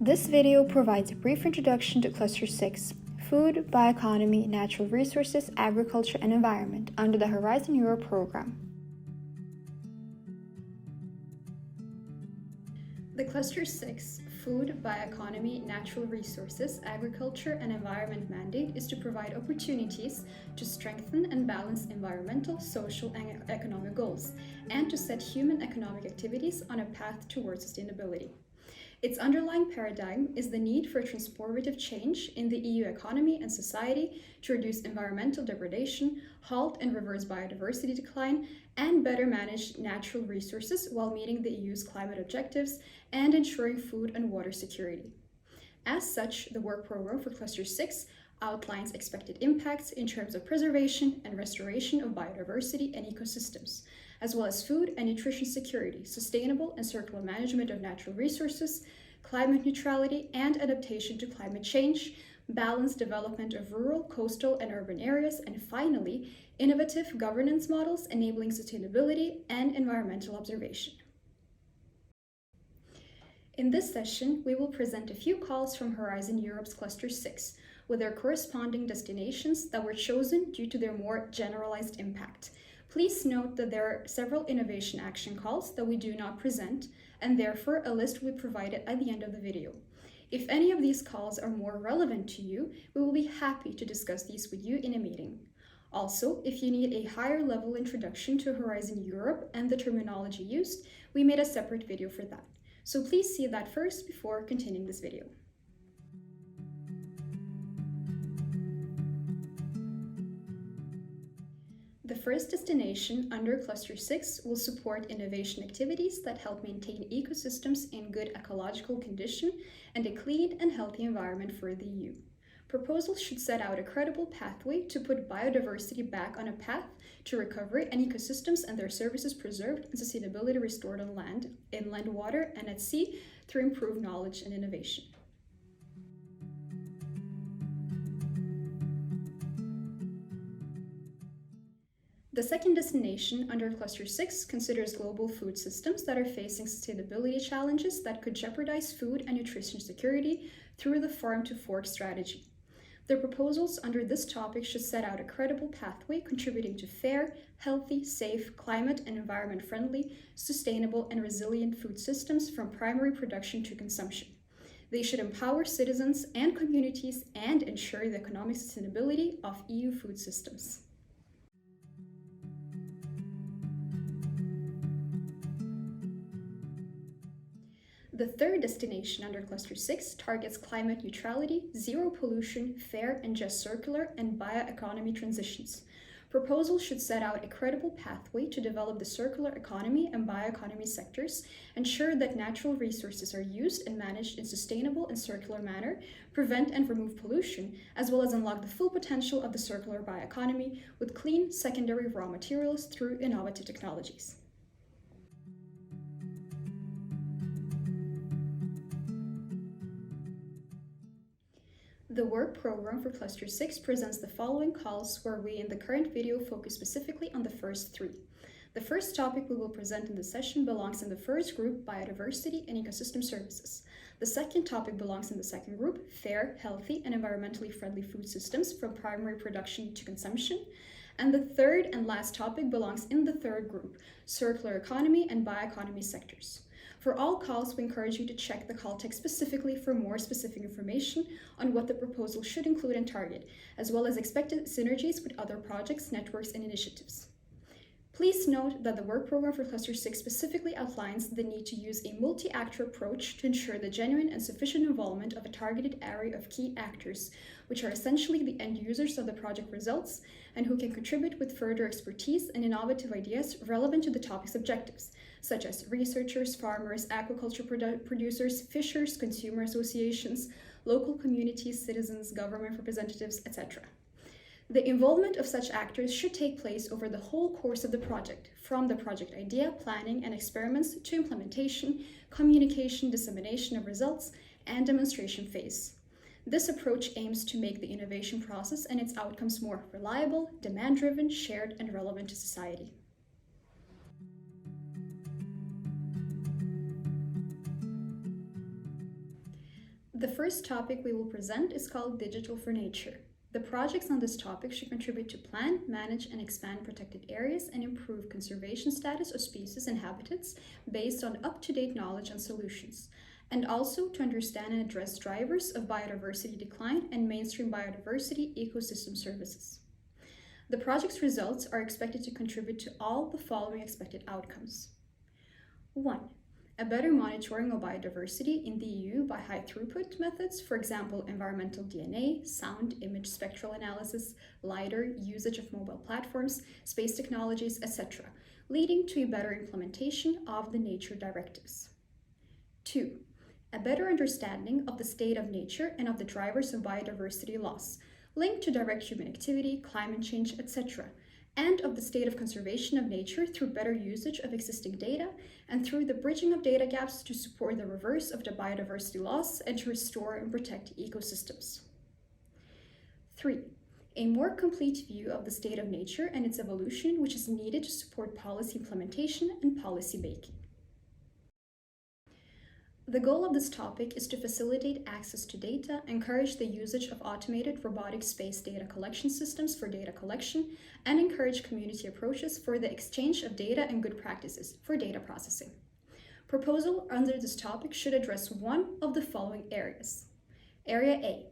This video provides a brief introduction to Cluster 6, Food, Bioeconomy, Natural Resources, Agriculture and Environment under the Horizon Europe program. The Cluster 6, Food, Bioeconomy, Natural Resources, Agriculture and Environment mandate is to provide opportunities to strengthen and balance environmental, social and economic goals, and to set human economic activities on a path towards sustainability. Its underlying paradigm is the need for transformative change in the EU economy and society to reduce environmental degradation, halt and reverse biodiversity decline, and better manage natural resources while meeting the EU's climate objectives and ensuring food and water security. As such, the work program for Cluster 6 outlines expected impacts in terms of preservation and restoration of biodiversity and ecosystems, as well as food and nutrition security, sustainable and circular management of natural resources, climate neutrality and adaptation to climate change, balanced development of rural, coastal and urban areas, and finally, innovative governance models enabling sustainability and environmental observation. In this session, we will present a few calls from Horizon Europe's Cluster 6, with their corresponding destinations that were chosen due to their more generalized impact. Please note that there are several innovation action calls that we do not present, and therefore a list will be provided at the end of the video. If any of these calls are more relevant to you, we will be happy to discuss these with you in a meeting. Also, if you need a higher level introduction to Horizon Europe and the terminology used, we made a separate video for that. So please see that first before continuing this video. The first destination under Cluster 6 will support innovation activities that help maintain ecosystems in good ecological condition and a clean and healthy environment for the EU. Proposals should set out a credible pathway to put biodiversity back on a path to recovery and ecosystems and their services preserved and sustainability restored on land, inland water, and at sea through improved knowledge and innovation. The second destination under Cluster 6 considers global food systems that are facing sustainability challenges that could jeopardize food and nutrition security through the farm-to-fork strategy. The proposals under this topic should set out a credible pathway contributing to fair, healthy, safe, climate and environment-friendly, sustainable and resilient food systems from primary production to consumption. They should empower citizens and communities and ensure the economic sustainability of EU food systems. The third destination under Cluster 6 targets climate neutrality, zero pollution, fair and just circular, and bioeconomy transitions. Proposals should set out a credible pathway to develop the circular economy and bioeconomy sectors, ensure that natural resources are used and managed in sustainable and circular manner, prevent and remove pollution, as well as unlock the full potential of the circular bioeconomy with clean secondary raw materials through innovative technologies. The work program for Cluster 6 presents the following calls where we in the current video focus specifically on the first three. The first topic we will present in the session belongs in the first group, Biodiversity and Ecosystem Services. The second topic belongs in the second group, Fair, Healthy and Environmentally Friendly Food Systems from Primary Production to Consumption. And the third and last topic belongs in the third group, Circular Economy and Bioeconomy sectors. For all calls, we encourage you to check the call text specifically for more specific information on what the proposal should include and target, as well as expected synergies with other projects, networks, and initiatives. Please note that the work program for Cluster 6 specifically outlines the need to use a multi-actor approach to ensure the genuine and sufficient involvement of a targeted array of key actors, which are essentially the end users of the project results and who can contribute with further expertise and innovative ideas relevant to the topic's objectives, such as researchers, farmers, aquaculture producers, fishers, consumer associations, local communities, citizens, government representatives, etc. The involvement of such actors should take place over the whole course of the project, from the project idea, planning, and experiments to implementation, communication, dissemination of results, and demonstration phase. This approach aims to make the innovation process and its outcomes more reliable, demand-driven, shared, and relevant to society. The first topic we will present is called Digital for Nature. The projects on this topic should contribute to plan, manage, and expand protected areas and improve conservation status of species and habitats based on up-to-date knowledge and solutions, and also to understand and address drivers of biodiversity decline and mainstream biodiversity ecosystem services. The project's results are expected to contribute to all the following expected outcomes. 1. A better monitoring of biodiversity in the EU by high-throughput methods, for example, environmental DNA, sound, image spectral analysis, LiDAR, usage of mobile platforms, space technologies, etc., leading to a better implementation of the nature directives. 2. A better understanding of the state of nature and of the drivers of biodiversity loss, linked to direct human activity, climate change, etc., and of the state of conservation of nature through better usage of existing data and through the bridging of data gaps to support the reverse of the biodiversity loss and to restore and protect ecosystems. 3. A more complete view of the state of nature and its evolution, which is needed to support policy implementation and policy making. The goal of this topic is to facilitate access to data, encourage the usage of automated robotic-based data collection systems for data collection, and encourage community approaches for the exchange of data and good practices for data processing. Proposal under this topic should address one of the following areas. Area A.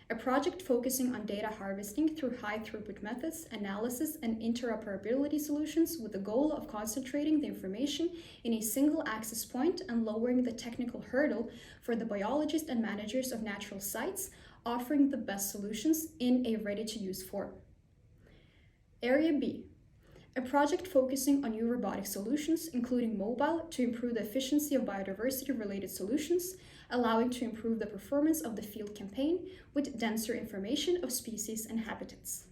A project focusing on data harvesting through high-throughput methods, analysis, and interoperability solutions with the goal of concentrating the information in a single access point and lowering the technical hurdle for the biologists and managers of natural sites, offering the best solutions in a ready-to-use form. Area B. A project focusing on new robotic solutions, including mobile, to improve the efficiency of biodiversity-related solutions, allowing to improve the performance of the field campaign with denser information of species and habitats.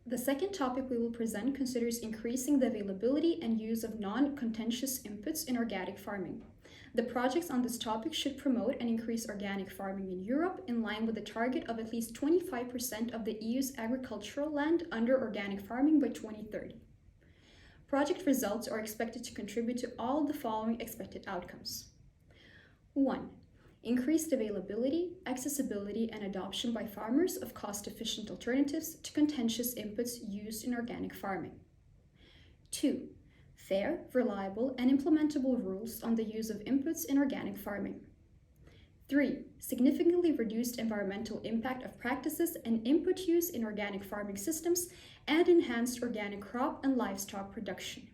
The second topic we will present considers increasing the availability and use of non-contentious inputs in organic farming. The projects on this topic should promote and increase organic farming in Europe in line with the target of at least 25% of the EU's agricultural land under organic farming by 2030. Project results are expected to contribute to all the following expected outcomes. 1. Increased availability, accessibility, and adoption by farmers of cost-efficient alternatives to contentious inputs used in organic farming. 2. Fair, reliable, and implementable rules on the use of inputs in organic farming. 3. Significantly reduced environmental impact of practices and input use in organic farming systems and enhanced organic crop and livestock production.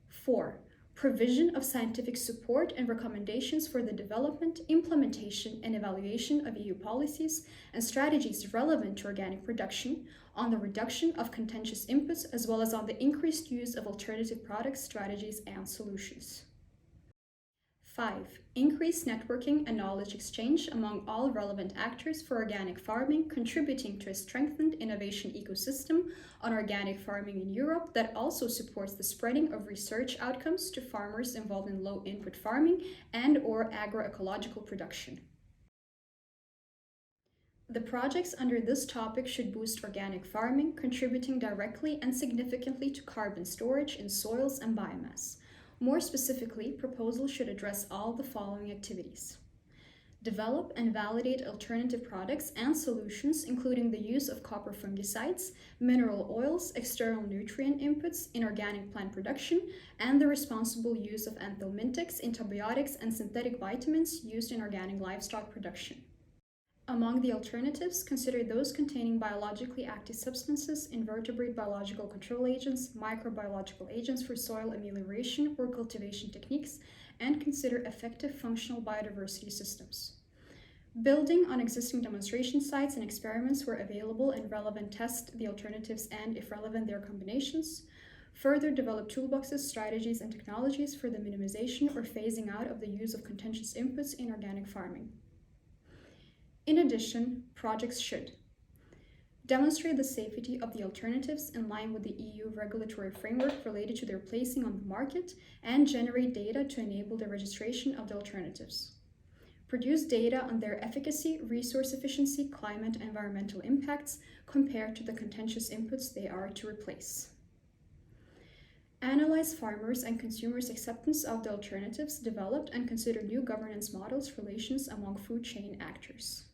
4. Provision of scientific support and recommendations for the development, implementation, and evaluation of EU policies and strategies relevant to organic production, on the reduction of contentious inputs, as well as on the increased use of alternative products, strategies, and solutions. 5. Increased networking and knowledge exchange among all relevant actors for organic farming, contributing to a strengthened innovation ecosystem on organic farming in Europe that also supports the spreading of research outcomes to farmers involved in low-input farming and/or agroecological production. The projects under this topic should boost organic farming, contributing directly and significantly to carbon storage in soils and biomass. More specifically, proposals should address all the following activities. Develop and validate alternative products and solutions, including the use of copper fungicides, mineral oils, external nutrient inputs in organic plant production, and the responsible use of anthelmintics, antibiotics, and synthetic vitamins used in organic livestock production. Among the alternatives, consider those containing biologically active substances, invertebrate biological control agents, microbiological agents for soil amelioration or cultivation techniques, and consider effective functional biodiversity systems. Building on existing demonstration sites and experiments where available and relevant, test the alternatives and, if relevant, their combinations. Further develop toolboxes, strategies, and technologies for the minimization or phasing out of the use of contentious inputs in organic farming. In addition, projects should demonstrate the safety of the alternatives in line with the EU regulatory framework related to their placing on the market and generate data to enable the registration of the alternatives. Produce data on their efficacy, resource efficiency, climate, and environmental impacts compared to the contentious inputs they are to replace. Analyze farmers' and consumers' acceptance of the alternatives developed and consider new governance models relations among food chain actors.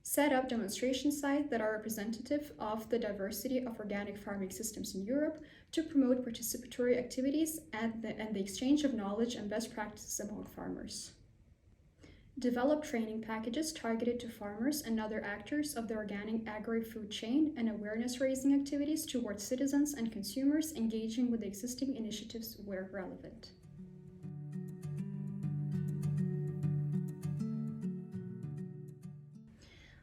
Set up demonstration sites that are representative of the diversity of organic farming systems in Europe to promote participatory activities and the exchange of knowledge and best practices among farmers. Develop training packages targeted to farmers and other actors of the organic agri-food chain and awareness-raising activities towards citizens and consumers engaging with the existing initiatives where relevant.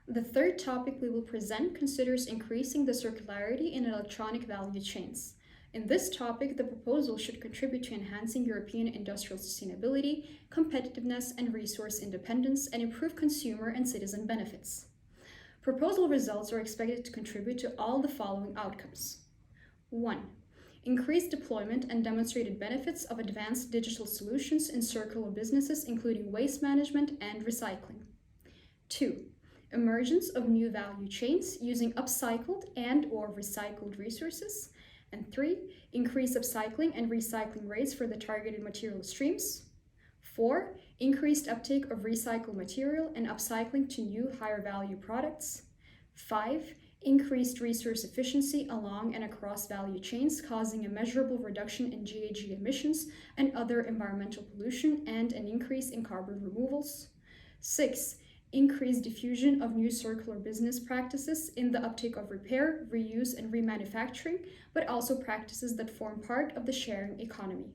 The third topic we will present considers increasing the circularity in electronic value chains. In this topic, the proposal should contribute to enhancing European industrial sustainability, competitiveness, and resource independence, and improve consumer and citizen benefits. Proposal results are expected to contribute to all the following outcomes. 1. Increased deployment and demonstrated benefits of advanced digital solutions in circular businesses, including waste management and recycling. 2. Emergence of new value chains using upcycled and/or recycled resources. And 3, increased upcycling and recycling rates for the targeted material streams. 4, increased uptake of recycled material and upcycling to new higher value products. 5, increased resource efficiency along and across value chains, causing a measurable reduction in GHG emissions and other environmental pollution and an increase in carbon removals. 6, increased diffusion of new circular business practices in the uptake of repair, reuse, and remanufacturing, but also practices that form part of the sharing economy.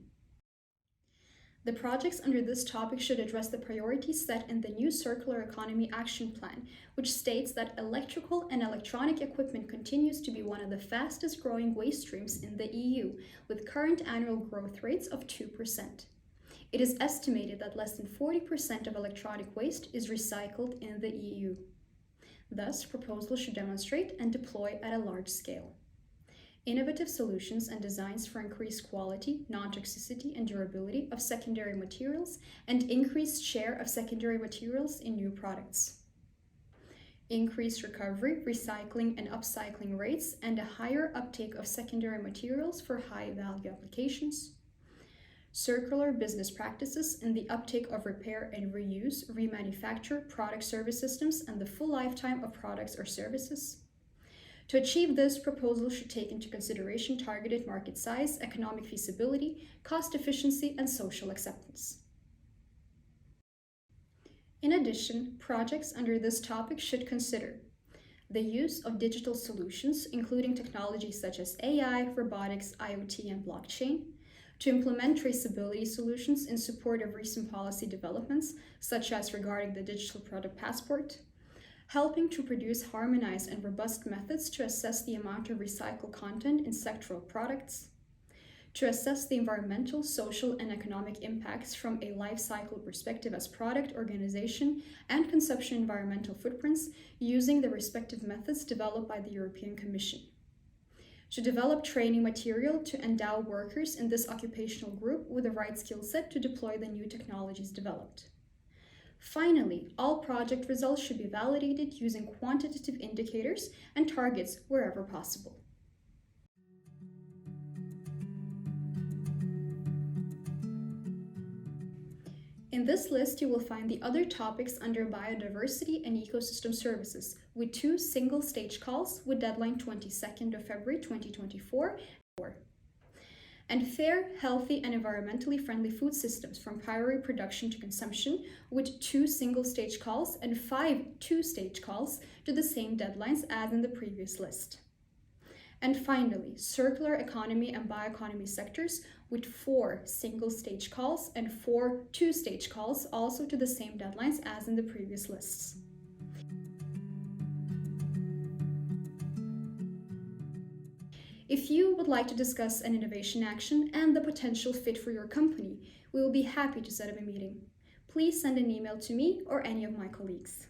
The projects under this topic should address the priorities set in the new Circular Economy Action Plan, which states that electrical and electronic equipment continues to be one of the fastest growing waste streams in the EU, with current annual growth rates of 2%. It is estimated that less than 40% of electronic waste is recycled in the EU. Thus, proposals should demonstrate and deploy at a large scale. Innovative solutions and designs for increased quality, non-toxicity, and durability of secondary materials and increased share of secondary materials in new products. Increased recovery, recycling, and upcycling rates and a higher uptake of secondary materials for high-value applications. Circular business practices in the uptake of repair and reuse, remanufacture, product service systems, and the full lifetime of products or services. To achieve this, proposals should take into consideration targeted market size, economic feasibility, cost efficiency, and social acceptance. In addition, projects under this topic should consider the use of digital solutions, including technologies such as AI, robotics, IoT, and blockchain, to implement traceability solutions in support of recent policy developments, such as regarding the digital product passport, helping to produce harmonized and robust methods to assess the amount of recycled content in sectoral products, to assess the environmental, social, and economic impacts from a life cycle perspective as product, organization, and consumption environmental footprints using the respective methods developed by the European Commission, to develop training material to endow workers in this occupational group with the right skill set to deploy the new technologies developed. Finally, all project results should be validated using quantitative indicators and targets wherever possible. In this list, you will find the other topics under Biodiversity and Ecosystem Services, with 2 single-stage calls with deadline 22nd of February 2024, and fair, healthy, and environmentally friendly food systems from primary production to consumption, with 2 single-stage calls and 5 two-stage calls to the same deadlines as in the previous list. And finally, circular economy and bioeconomy sectors with 4 single-stage calls and 4 two-stage calls, also to the same deadlines as in the previous lists. If you would like to discuss an innovation action and the potential fit for your company, we will be happy to set up a meeting. Please send an email to me or any of my colleagues.